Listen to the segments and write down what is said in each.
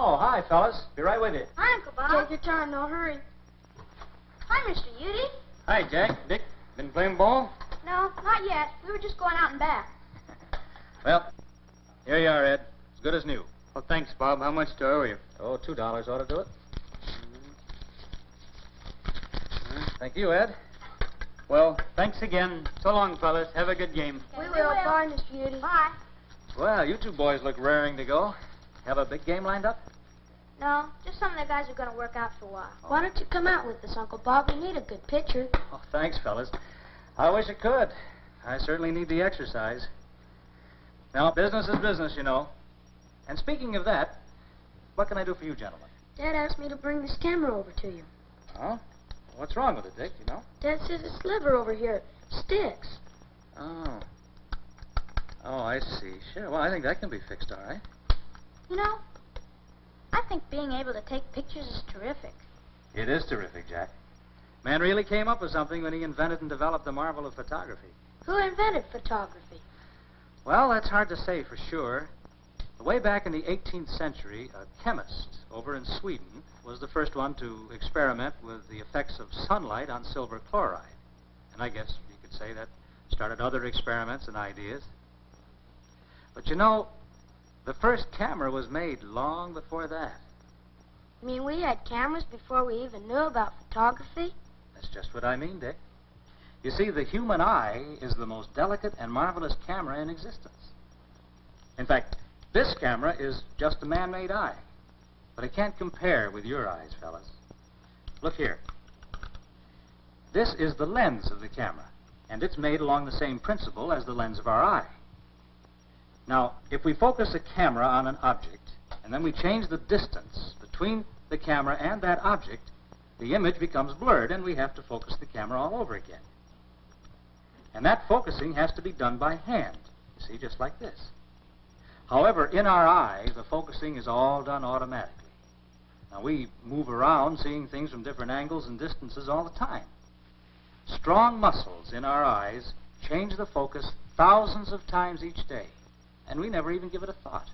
Oh, hi, fellas. Be right with you. Hi, Uncle Bob. Take your time, no hurry. Hi, Mr. Udy. Hi, Jack. Dick, been playing ball? No, not yet. We were just going out and back. Well, here you are, Ed. As good as new. Well, thanks, Bob. How much do I owe you? Oh, $2 ought to do it. Thank you, Ed. Well, thanks again. So long, fellas. Have a good game. We will. Bye, Mr. Udy. Bye. Well, you two boys look raring to go. Have a big game lined up? No, just some of the guys are going to work out for a while. Why don't you come out with us, Uncle Bob? We need a good pitcher. Oh, thanks, fellas. I wish I could. I certainly need the exercise. Now, business is business, you know. And speaking of that, what can I do for you gentlemen? Dad asked me to bring this camera over to you. Huh? What's wrong with it, Dick, you know? Dad says its liver over here sticks. Oh. Oh, I see. Sure. Well, I think that can be fixed, all right. You know, I think being able to take pictures is terrific. It is terrific, Jack. Man really came up with something when he invented and developed the marvel of photography. Who invented photography? Well, that's hard to say for sure. Way back in the 18th century, a chemist over in Sweden was the first one to experiment with the effects of sunlight on silver chloride. And I guess you could say that started other experiments and ideas. But you know, the first camera was made long before that. You mean we had cameras before we even knew about photography? That's just what I mean, Dick. You see, the human eye is the most delicate and marvelous camera in existence. In fact, this camera is just a man-made eye. But it can't compare with your eyes, fellas. Look here. This is the lens of the camera, and it's made along the same principle as the lens of our eye. Now, if we focus a camera on an object, and then we change the distance between the camera and that object, the image becomes blurred, and we have to focus the camera all over again. And that focusing has to be done by hand, you see, just like this. However, in our eye, the focusing is all done automatically. Now, we move around seeing things from different angles and distances all the time. Strong muscles in our eyes change the focus thousands of times each day, and we never even give it a thought.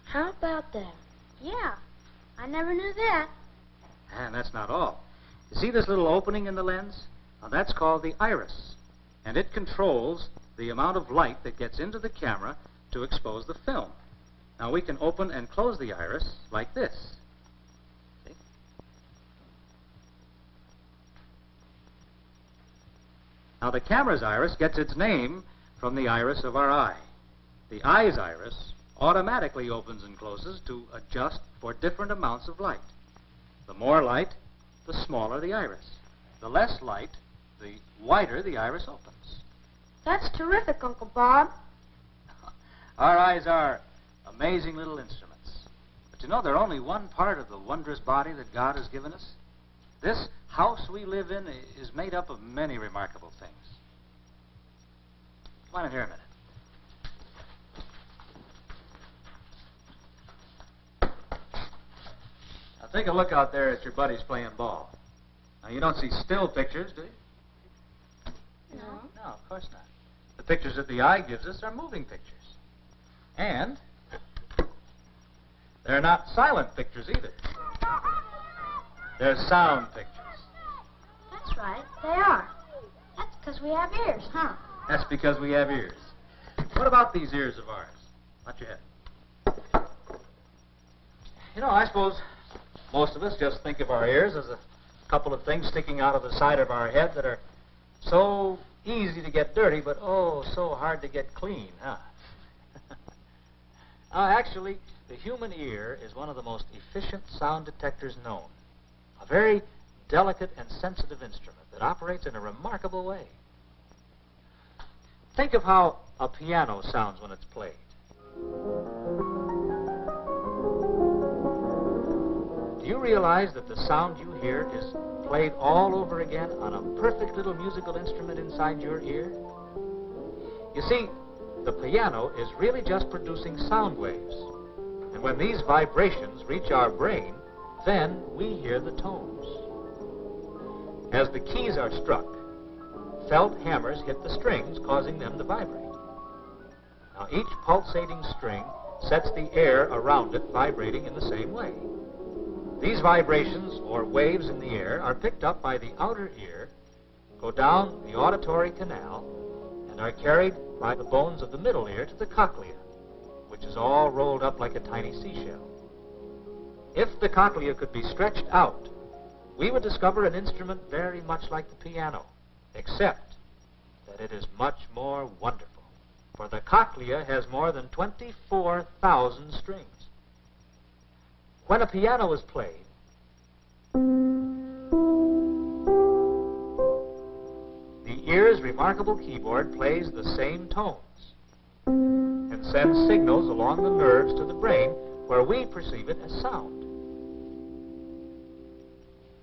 How about that? Yeah, I never knew that. And that's not all. You see this little opening in the lens? Now, that's called the iris, and it controls the amount of light that gets into the camera to expose the film. Now, we can open and close the iris like this. See? Now, the camera's iris gets its name from the iris of our eye. The eye's iris automatically opens and closes to adjust for different amounts of light. The more light, the smaller the iris. The less light, the wider the iris opens. That's terrific, Uncle Bob. Our eyes are amazing little instruments. But you know, they're only one part of the wondrous body that God has given us. This house we live in is made up of many remarkable things. Come on in here a minute. Now, take a look out there at your buddies playing ball. Now, you don't see still pictures, do you? No. No, of course not. The pictures that the eye gives us are moving pictures. And they're not silent pictures either. They're sound pictures. That's right, they are. That's because we have ears, huh? That's because we have ears. What about these ears of ours? Not your head. You know, I suppose most of us just think of our ears as a couple of things sticking out of the side of our head that are so easy to get dirty, but oh, so hard to get clean, huh? Actually, the human ear is one of the most efficient sound detectors known. A very delicate and sensitive instrument that operates in a remarkable way. Think of how a piano sounds when it's played. Do you realize that the sound you hear is played all over again on a perfect little musical instrument inside your ear? You see, the piano is really just producing sound waves. And when these vibrations reach our brain, then we hear the tones. As the keys are struck, felt hammers hit the strings, causing them to vibrate. Now, each pulsating string sets the air around it vibrating in the same way. These vibrations, or waves in the air, are picked up by the outer ear, go down the auditory canal, and are carried by the bones of the middle ear to the cochlea, which is all rolled up like a tiny seashell. If the cochlea could be stretched out, we would discover an instrument very much like the piano, except that it is much more wonderful, for the cochlea has more than 24,000 strings. When a piano is played, the ear's remarkable keyboard plays the same tones and sends signals along the nerves to the brain where we perceive it as sound.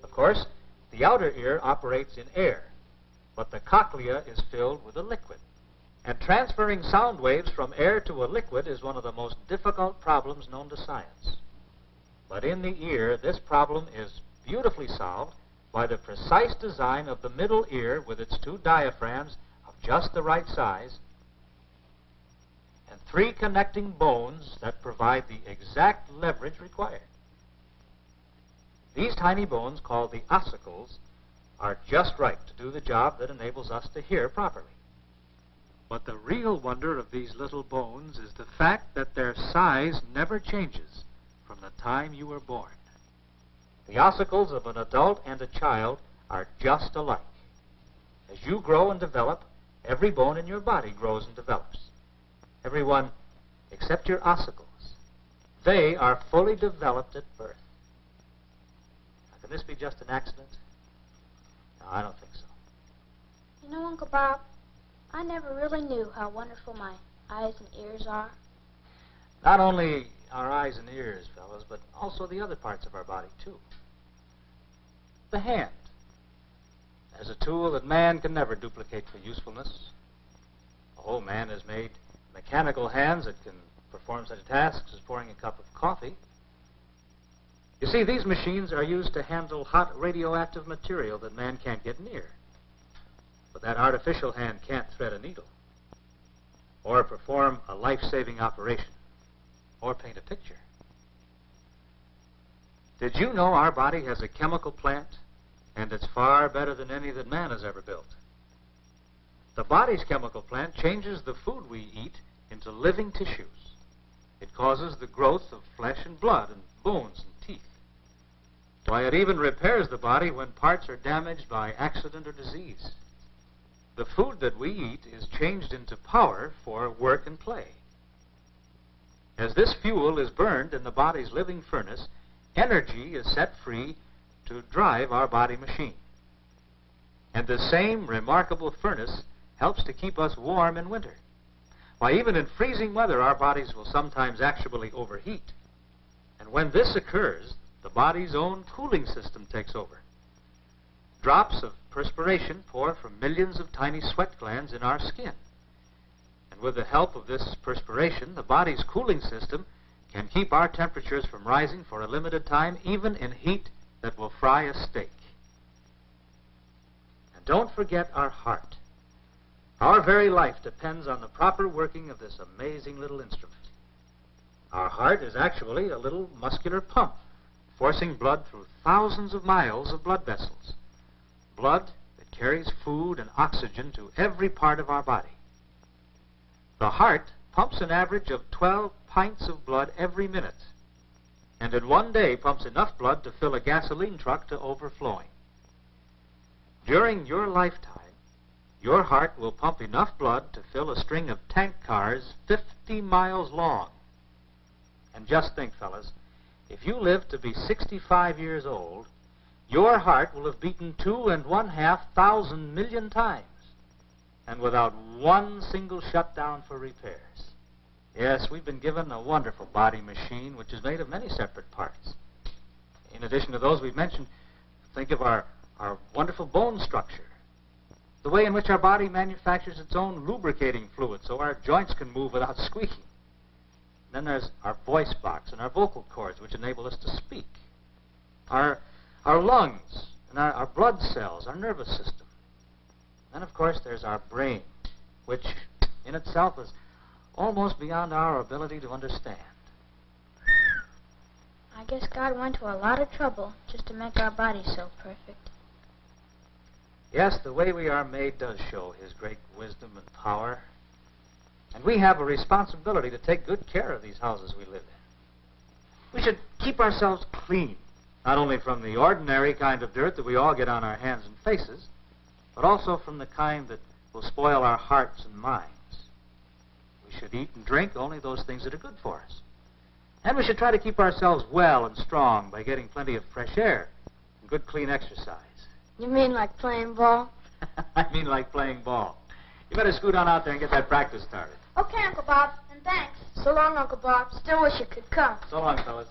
Of course, the outer ear operates in air, but the cochlea is filled with a liquid. And transferring sound waves from air to a liquid is one of the most difficult problems known to science. But in the ear, this problem is beautifully solved by the precise design of the middle ear with its two diaphragms of just the right size and three connecting bones that provide the exact leverage required. These tiny bones, called the ossicles, are just right to do the job that enables us to hear properly. But the real wonder of these little bones is the fact that their size never changes from the time you were born. The ossicles of an adult and a child are just alike. As you grow and develop, every bone in your body grows and develops. Every one except your ossicles. They are fully developed at birth. Now, can this be just an accident? No, I don't think so. You know, Uncle Bob, I never really knew how wonderful my eyes and ears are. Not only our eyes and ears, fellows, but also the other parts of our body, too. The hand. As a tool that man can never duplicate for usefulness. The whole man has made mechanical hands that can perform such tasks as pouring a cup of coffee. You see, these machines are used to handle hot radioactive material that man can't get near. But that artificial hand can't thread a needle, or perform a life-saving operation, or paint a picture. Did you know our body has a chemical plant, and it's far better than any that man has ever built? The body's chemical plant changes the food we eat into living tissues. It causes the growth of flesh and blood and bones and teeth. Why, it even repairs the body when parts are damaged by accident or disease. The food that we eat is changed into power for work and play. As this fuel is burned in the body's living furnace, energy is set free to drive our body machine. And the same remarkable furnace helps to keep us warm in winter. Why, even in freezing weather, our bodies will sometimes actually overheat. And when this occurs, the body's own cooling system takes over. Drops of perspiration pour from millions of tiny sweat glands in our skin. And with the help of this perspiration, the body's cooling system can keep our temperatures from rising for a limited time, even in heat that will fry a steak. And don't forget our heart. Our very life depends on the proper working of this amazing little instrument. Our heart is actually a little muscular pump, forcing blood through thousands of miles of blood vessels. Blood that carries food and oxygen to every part of our body. The heart pumps an average of 12 pints of blood every minute, and in one day pumps enough blood to fill a gasoline truck to overflowing. During your lifetime, your heart will pump enough blood to fill a string of tank cars 50 miles long. And just think, fellas, if you live to be 65 years old, your heart will have beaten 2,500 million times, and without one single shutdown for repairs. Yes, we've been given a wonderful body machine, which is made of many separate parts. In addition to those we've mentioned, think of our wonderful bone structure, the way in which our body manufactures its own lubricating fluid so our joints can move without squeaking. Then there's our voice box and our vocal cords, which enable us to speak. Our lungs and our blood cells, our nervous system. Then, of course, there's our brain, which in itself is almost beyond our ability to understand. I guess God went to a lot of trouble just to make our bodies so perfect. Yes, the way we are made does show his great wisdom and power. And we have a responsibility to take good care of these houses we live in. We should keep ourselves clean, not only from the ordinary kind of dirt that we all get on our hands and faces, but also from the kind that will spoil our hearts and minds. We should eat and drink only those things that are good for us. And we should try to keep ourselves well and strong by getting plenty of fresh air and good, clean exercise. You mean like playing ball? I mean like playing ball. You better scoot on out there and get that practice started. Okay, Uncle Bob, and thanks. So long, Uncle Bob. Still wish you could come. So long, fellas.